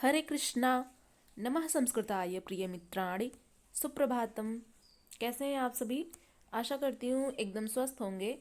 हरे कृष्णा। नमः संस्कृताय प्रिय मित्राणि। सुप्रभातम। कैसे हैं आप सभी? आशा करती हूँ एकदम स्वस्थ होंगे।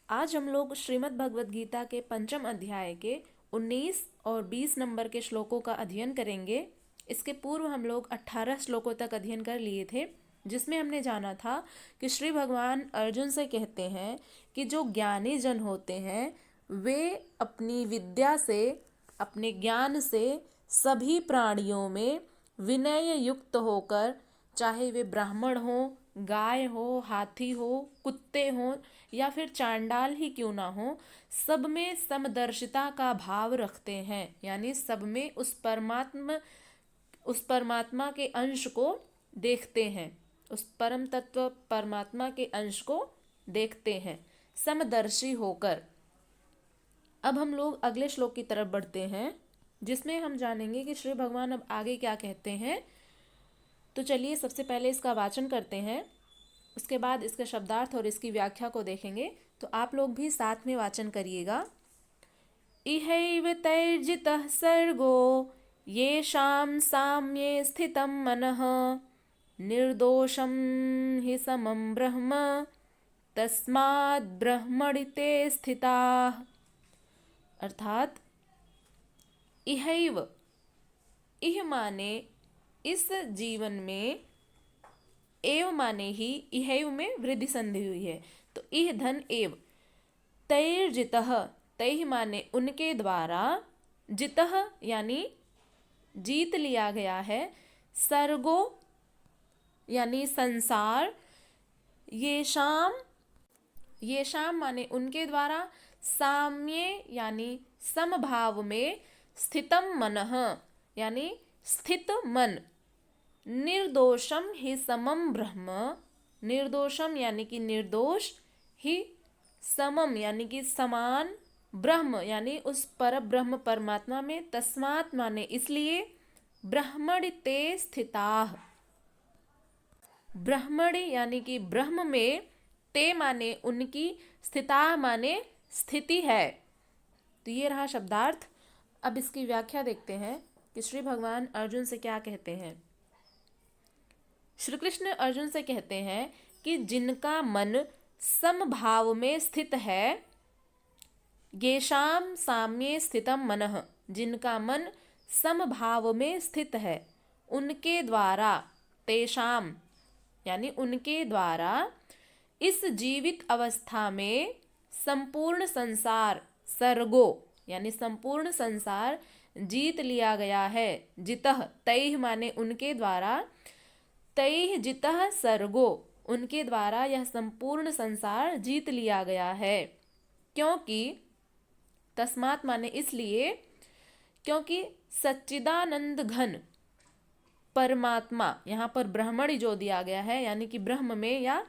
आज हम लोग श्रीमद् भगवद गीता के पंचम अध्याय के 19 और 20 नंबर के श्लोकों का अध्ययन करेंगे। इसके पूर्व हम लोग 18 श्लोकों तक अध्ययन कर लिए थे, जिसमें हमने जाना था कि श्री भगवान अर्जुन से कहते हैं कि जो ज्ञानी जन होते हैं वे अपनी विद्या से, अपने ज्ञान से सभी प्राणियों में विनय युक्त होकर, चाहे वे ब्राह्मण हो, गाय हो, हाथी हो, कुत्ते हो या फिर चांडाल ही क्यों ना हो, सब में समदर्शिता का भाव रखते हैं। यानी सब में उस परमात्मा के अंश को देखते हैं, उस परम तत्व परमात्मा के अंश को देखते हैं समदर्शी होकर। अब हम लोग अगले श्लोक की तरफ बढ़ते हैं, जिसमें हम जानेंगे कि श्री भगवान अब आगे क्या कहते हैं। तो चलिए सबसे पहले इसका वाचन करते हैं, उसके बाद इसके शब्दार्थ और इसकी व्याख्या को देखेंगे। तो आप लोग भी साथ में वाचन करिएगा। इहैव तैर्जितः सर्गो येषां साम्ये स्थितं मनः निर्दोषं हि समं ब्रह्म तस्माद् ब्रह्मणि ते स्थिताः। अर्थात इहैव, इह माने इस जीवन में, एव माने ही, इहैव में वृद्धि संधि हुई है तो इह धन एव। तैर्जितः, तैः माने उनके द्वारा, जितः यानी जीत लिया गया है, सर्गो यानी संसार, येषाम, येषाम माने उनके द्वारा, साम्ये यानी समभाव में, स्थितम मनः यानी स्थित मन, निर्दोषम ही समम ब्रह्म, निर्दोषम यानी कि निर्दोष, ही समम यानी कि समान, ब्रह्म यानी उस पर ब्रह्म परमात्मा में, तस्मात् माने इसलिए, ब्रह्मणि ते स्थिताः, ब्रह्मणि यानी कि ब्रह्म में, ते माने उनकी, स्थिता माने स्थिति है। तो ये रहा शब्दार्थ। अब इसकी व्याख्या देखते हैं कि श्री भगवान अर्जुन से क्या कहते हैं। श्री कृष्ण अर्जुन से कहते हैं कि जिनका मन समभाव में स्थित है, येषां साम्ये स्थितं मनः, जिनका मन समभाव में स्थित है, उनके द्वारा, तेषाम यानी उनके द्वारा, इस जीवित अवस्था में संपूर्ण संसार, सर्गो यानी संपूर्ण संसार जीत लिया गया है। जितः, तैः माने उनके द्वारा, तैः जितः सर्गो, उनके द्वारा यह संपूर्ण संसार जीत लिया गया है। क्योंकि, तस्मात् माने इसलिए, क्योंकि सच्चिदानंद घन परमात्मा, यहाँ पर ब्रह्मणि जो दिया गया है यानी कि ब्रह्म में या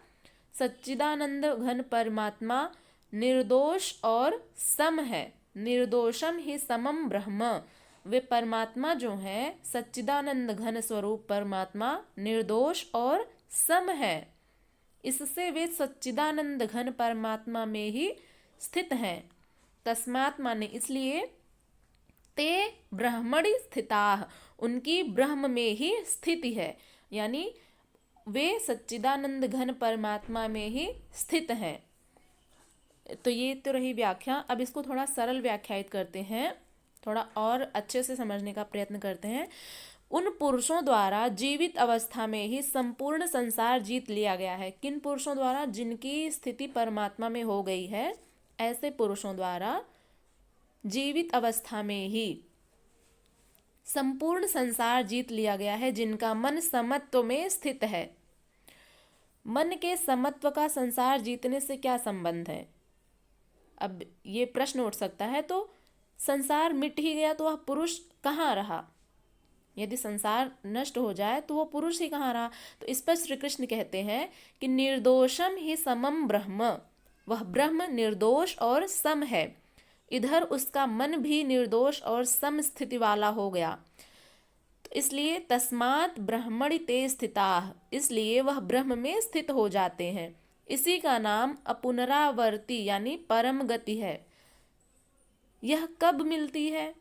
सच्चिदानंद घन परमात्मा निर्दोष और सम है। निर्दोषम ही समम ब्रह्म, वे परमात्मा जो हैं, सच्चिदानंद घन स्वरूप परमात्मा निर्दोष और सम है। इससे वे सच्चिदानंद घन परमात्मा में ही स्थित हैं। तस्मात् माने इसलिए, ते ब्रह्मणि स्थिताः, उनकी ब्रह्म में ही स्थिति है, यानी वे सच्चिदानंद घन परमात्मा में ही स्थित हैं। तो ये तो रही व्याख्या। अब इसको थोड़ा सरल व्याख्यायित करते हैं, थोड़ा और अच्छे से समझने का प्रयत्न करते हैं। उन पुरुषों द्वारा जीवित अवस्था में ही संपूर्ण संसार जीत लिया गया है। किन पुरुषों द्वारा? जिनकी स्थिति परमात्मा में हो गई है, ऐसे पुरुषों द्वारा जीवित अवस्था में ही संपूर्ण संसार जीत लिया गया है, जिनका मन समत्व में स्थित है। मन के समत्व का संसार जीतने से क्या संबंध है? अब ये प्रश्न उठ सकता है, तो संसार मिट ही गया तो वह पुरुष कहाँ रहा? यदि संसार नष्ट हो जाए तो वो पुरुष ही कहाँ रहा? तो इस पर श्री कृष्ण कहते हैं कि निर्दोषम ही समम ब्रह्म, वह ब्रह्म निर्दोष और सम है। इधर उसका मन भी निर्दोष और सम स्थिति वाला हो गया, तो इसलिए तस्मात् ब्रह्मणि ते स्थिताः, इसलिए वह ब्रह्म में स्थित हो जाते हैं। इसी का नाम अपुनरावर्ती यानी परम गति है। यह कब मिलती है?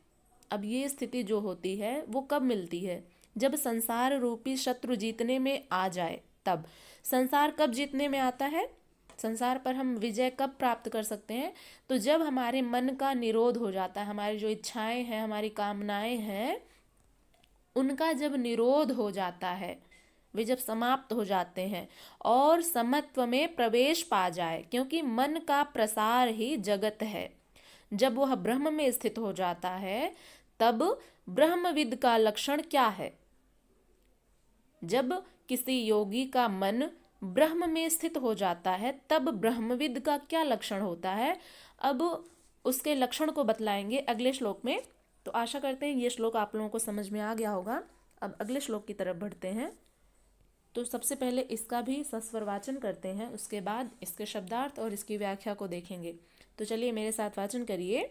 अब ये स्थिति जो होती है वो कब मिलती है? जब संसार रूपी शत्रु जीतने में आ जाए तब। संसार कब जीतने में आता है? संसार पर हम विजय कब प्राप्त कर सकते हैं? तो जब हमारे मन का निरोध हो जाता है, हमारी जो इच्छाएं हैं, हमारी कामनाएं हैं, उनका जब निरोध हो जाता है, वे जब समाप्त हो जाते हैं और समत्व में प्रवेश पा जाए, क्योंकि मन का प्रसार ही जगत है। जब वह ब्रह्म में स्थित हो जाता है तब ब्रह्मविद का लक्षण क्या है? जब किसी योगी का मन ब्रह्म में स्थित हो जाता है तब ब्रह्मविद का क्या लक्षण होता है? अब उसके लक्षण को बतलाएंगे अगले श्लोक में। तो आशा करते हैं ये श्लोक आप लोगों को समझ में आ गया होगा। अब अगले श्लोक की तरफ बढ़ते हैं। तो सबसे पहले इसका भी सस्वर वाचन करते हैं, उसके बाद इसके शब्दार्थ और इसकी व्याख्या को देखेंगे। तो चलिए मेरे साथ वाचन करिए।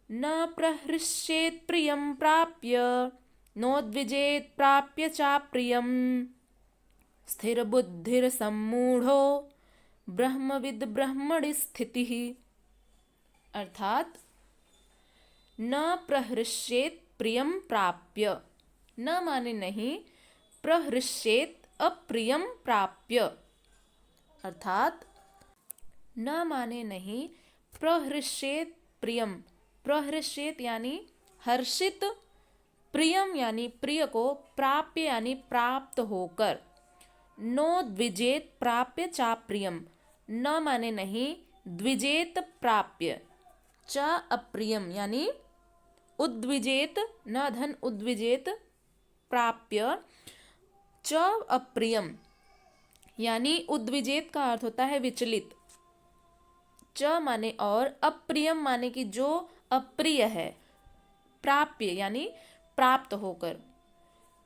न प्रहृष्येत् प्रियं प्राप्य नोद्विजेत् प्राप्य चाप्रियं स्थिरबुद्धिर्सम्मूढ़ो ब्रह्मविद् ब्रह्मणि स्थितिः। अर्थात न प्रहृष्येत् प्रियं प्राप्य, न माने नहीं, प्रहृष्येत् अप्रियं प्राप्य, अर्थात न माने नहीं, प्रहृष्येत् प्रियम, प्रहृष्येत् यानी हर्षित, प्रियम यानी प्रिय को, प्राप्य यानी प्राप्त होकर, नो द्विजेत प्राप्य चा प्रियम, न माने नहीं, द्विजेत प्राप्य, च अप्रियम यानी उद्विजेत, न धन उद्विजेत, प्राप्य च अप्रियम यानी उद्विजेत का अर्थ होता है विचलित, च माने और, अप्रियम माने कि जो अप्रिय है, प्राप्य यानी प्राप्त होकर,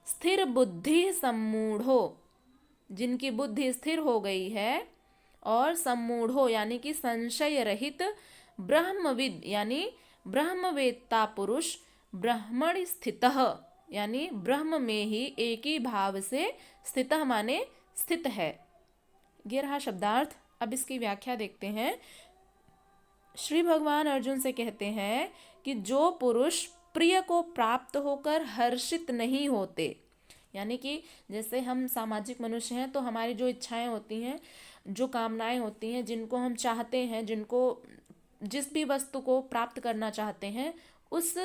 स्थिर बुद्धि सम्मूढ़ो जिनकी बुद्धि स्थिर हो गई है, और सम्मूढ़ो यानी कि संशय रहित, ब्रह्मविद यानी ब्रह्मवेत्ता पुरुष, ब्रह्मण स्थितः यानी ब्रह्म में ही एक ही भाव से स्थितः माने स्थित है। ये रहा शब्दार्थ। अब इसकी व्याख्या देखते हैं। श्री भगवान अर्जुन से कहते हैं कि जो पुरुष प्रिय को प्राप्त होकर हर्षित नहीं होते, यानी कि जैसे हम सामाजिक मनुष्य हैं तो हमारी जो इच्छाएं होती हैं, जो कामनाएं होती हैं, जिनको हम चाहते हैं, जिनको जिस भी वस्तु को प्राप्त करना चाहते हैं, उस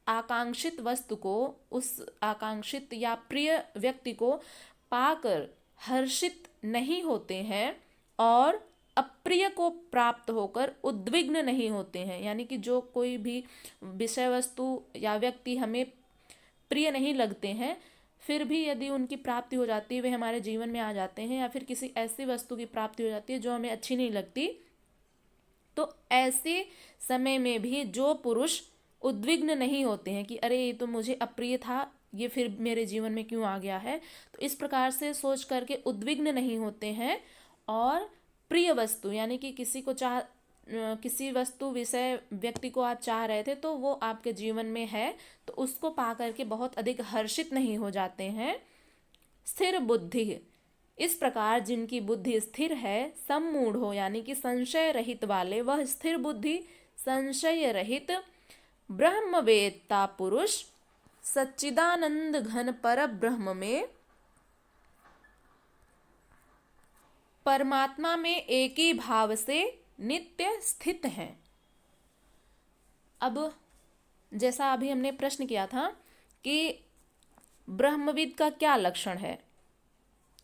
आकांक्षित वस्तु को, उस आकांक्षित या प्रिय व्यक्ति को पाकर हर्षित नहीं होते हैं और अप्रिय को प्राप्त होकर उद्विग्न नहीं होते हैं। यानी कि जो कोई भी विषय वस्तु या व्यक्ति हमें प्रिय नहीं लगते हैं, फिर भी यदि उनकी प्राप्ति हो जाती है, वे हमारे जीवन में आ जाते हैं, या फिर किसी ऐसी वस्तु की प्राप्ति हो जाती है जो हमें अच्छी नहीं लगती, तो ऐसे समय में भी जो पुरुष उद्विग्न नहीं होते हैं कि अरे ये तो मुझे अप्रिय था, ये फिर मेरे जीवन में क्यों आ गया है, तो इस प्रकार से सोच करके उद्विग्न नहीं होते हैं और प्रिय वस्तु यानी कि किसी वस्तु विषय व्यक्ति को आप चाह रहे थे तो वो आपके जीवन में है, तो उसको पा करके बहुत अधिक हर्षित नहीं हो जाते हैं। स्थिर बुद्धि, इस प्रकार जिनकी बुद्धि स्थिर है, सम्मूढ़ हो यानी कि संशय रहित वाले, वह स्थिर बुद्धि संशय रहित ब्रह्मवेत्ता पुरुष सच्चिदानंद घन पर ब्रह्म में, परमात्मा में एक ही भाव से नित्य स्थित हैं। अब जैसा अभी हमने प्रश्न किया था कि ब्रह्मविद का क्या लक्षण है,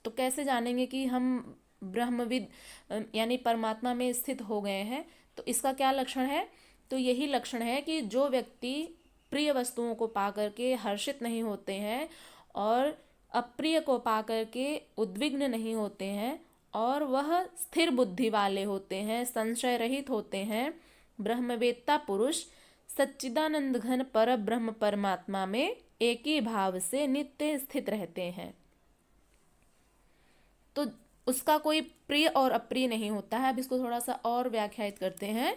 तो कैसे जानेंगे कि हम ब्रह्मविद यानी परमात्मा में स्थित हो गए हैं, तो इसका क्या लक्षण है? तो यही लक्षण है कि जो व्यक्ति प्रिय वस्तुओं को पा करके हर्षित नहीं होते हैं और अप्रिय को पा करके उद्विग्न नहीं होते हैं, और वह स्थिर बुद्धि वाले होते हैं, संशय रहित होते हैं, ब्रह्मवेत्ता पुरुष सच्चिदानंद घन पर ब्रह्म परमात्मा में एक ही भाव से नित्य स्थित रहते हैं, तो उसका कोई प्रिय और अप्रिय नहीं होता है। अब इसको थोड़ा सा और व्याख्यायित करते हैं।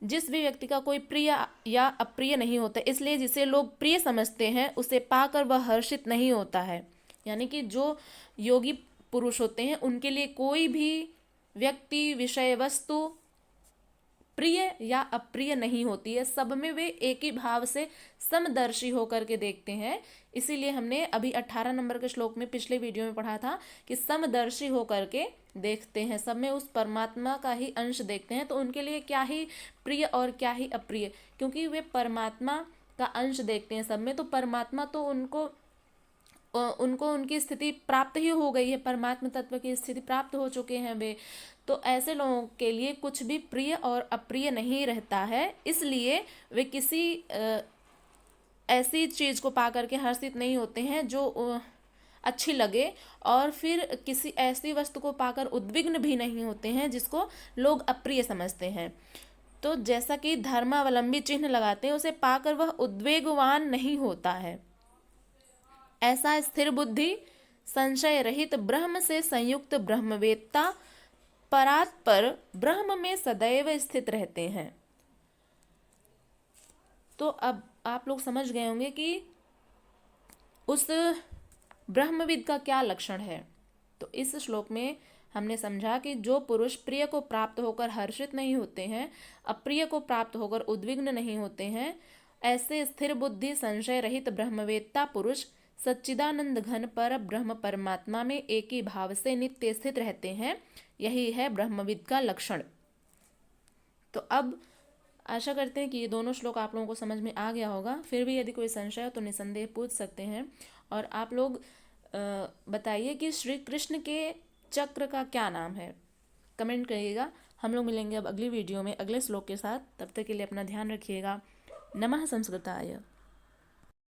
जिस भी व्यक्ति का कोई प्रिय या अप्रिय नहीं होता, इसलिए जिसे लोग प्रिय समझते हैं उसे पाकर वह हर्षित नहीं होता है। यानी कि जो योगी पुरुष होते हैं उनके लिए कोई भी व्यक्ति, विषय, वस्तु प्रिय या अप्रिय नहीं होती है, सब में वे एक ही भाव से समदर्शी होकर के देखते हैं। इसीलिए हमने अभी 18 नंबर के श्लोक में पिछले वीडियो में पढ़ा था कि समदर्शी होकर के देखते हैं, सब में उस परमात्मा का ही अंश देखते हैं। तो उनके लिए क्या ही प्रिय और क्या ही अप्रिय, क्योंकि वे परमात्मा का अंश देखते हैं सब में। तो परमात्मा तो उनको उनकी स्थिति प्राप्त ही हो गई है, परमात्मा तत्व की स्थिति प्राप्त हो चुके हैं वे। तो ऐसे लोगों के लिए कुछ भी प्रिय और अप्रिय नहीं रहता है, इसलिए वे किसी ऐसी चीज को पा करके हर्षित नहीं होते हैं जो अच्छी लगे, और फिर किसी ऐसी वस्तु को पाकर उद्विग्न भी नहीं होते हैं जिसको लोग अप्रिय समझते हैं। तो जैसा कि धर्मावलंबी चिन्ह लगाते हैं, उसे पाकर वह उद्वेगवान नहीं होता है। ऐसा स्थिर बुद्धि संशय रहित ब्रह्म से संयुक्त ब्रह्मवेत्ता परात्पर ब्रह्म में सदैव स्थित रहते हैं। तो अब आप लोग समझ गए होंगे कि उस ब्रह्मविद का क्या लक्षण है। तो इस श्लोक में हमने समझा कि जो पुरुष प्रिय को प्राप्त होकर हर्षित नहीं होते हैं, अप्रिय को प्राप्त होकर उद्विग्न नहीं होते हैं, ऐसे स्थिर बुद्धि संशय रहित ब्रह्मवेत्ता पुरुष सच्चिदानंद घन पर ब्रह्म परमात्मा में एक ही भाव से नित्य स्थित रहते हैं। यही है ब्रह्मविद का लक्षण। तो अब आशा करते हैं कि ये दोनों श्लोक आप लोगों को समझ में आ गया होगा। फिर भी यदि कोई संशय हो तो निसंदेह पूछ सकते हैं। और आप लोग बताइए कि श्री कृष्ण के चक्र का क्या नाम है, कमेंट करिएगा। हम लोग मिलेंगे अब अगली वीडियो में अगले श्लोक के साथ। तब तक के लिए अपना ध्यान रखिएगा। नमः संस्कृताय।